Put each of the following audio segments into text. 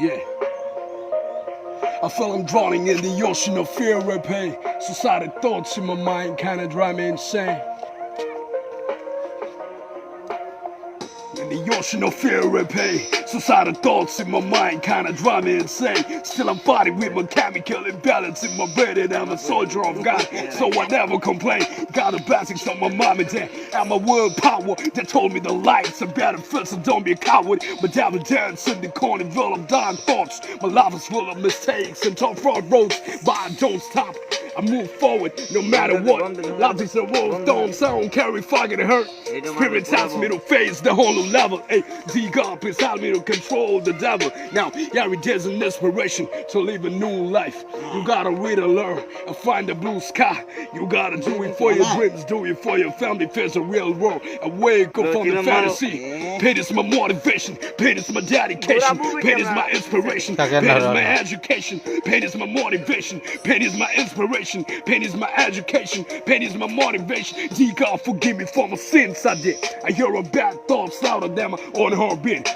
Yeah. I feel I'm drowning in the ocean of fear and pain. Suicidal thoughts in my mind kinda drive me insane. In the ocean of fear and pain, suicidal thoughts in my mind kinda drive me insane. Still I'm fighting with my chemical imbalance in my brain, and I'm a soldier of God, so I never complain. Got the blessings of my mom and dad and my willpower that told me the life's a battlefield, so don't be a coward. My devil dance in the carnival of dying thoughts. My life is full of mistakes and tough road roads, but I don't stop. I move forward no matter what. Life is a war stone, so I don't carry fucking hurt. Spirit tells me to face the whole new level. Hey, dig up inside me to control the devil. Now, every day's an inspiration to live a new life. You gotta read and learn and find the blue sky. You gotta do it for your dreams, do it for your family. Face the real world and wake up from the fantasy. Pain is my motivation, pain is my dedication, pain is my inspiration, pain is my education, pain is my motivation, pain is my inspiration, pain is my education, pain is my motivation. Dear God, forgive me for my sins I did. I hear a bad thoughts louder than my own heartbeat.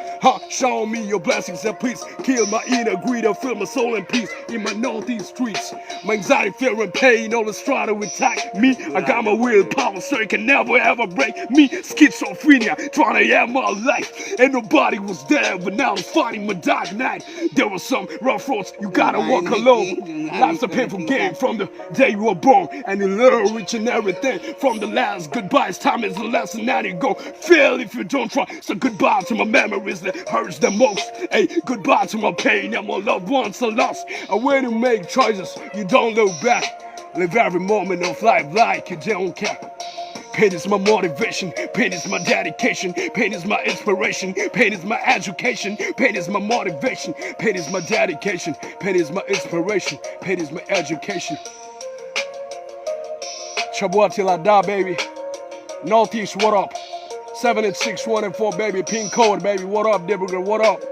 Show me your blessings and please kill my inner greed and fill my soul in peace in my northeast streets. My anxiety, fear, and pain always try to attack me. I got my willpower so it can never ever break me. Schizophrenia, trying to end my life. And nobody was there, but now I'm fighting my dark night. There were some rough roads, you gotta walk alone. Life's a painful game from the day you were born, and you learn rich and everything from the last goodbyes. Time is a lesson, now you go fail if you don't try. So goodbye to my memories that hurts the most. Hey, goodbye to my pain and my loved ones are lost. And when you make choices, you don't look back. Live every moment of life like you don't care. Pain is my motivation, pain is my dedication, pain is my inspiration, pain is my education, pain is my motivation, pain is my dedication, pain is my inspiration, pain is my education. Chabua till I die, baby. Northeast, what up? 78614, baby. Pin code, baby. What up, Deborah? What up?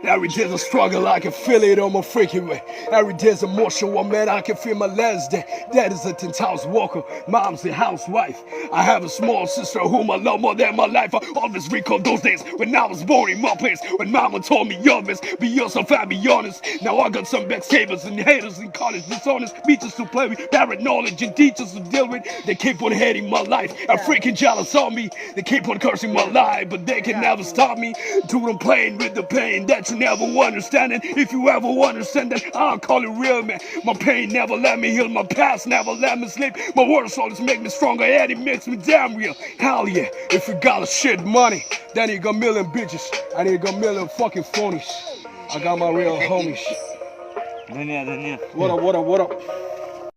Every day's a struggle, I can feel it on my freaking way. Every day's emotion, one man, I can feel my last day. Dad is a 10th house walker, mom's a housewife. I have a small sister whom I love more than my life. I always recall those days when I was born in my place, when mama told me young miss, be yourself and be honest. Now I got some backstabbers and haters in college, dishonest teachers to play with, bad knowledge and teachers to deal with. They keep on hating my life and freaking jealous on me. They keep on cursing my life, but they can never stop me. Dude, I'm playing with the pain that you never understand it. If you ever understand that, I'll call it real, man. My pain never let me heal, my past never let me sleep. My words always make me stronger, and it makes me damn real. Hell yeah, if you got a shit money, then you got a million bitches, and you got a million fucking phonies. I got my real homies. What up, what up, what up?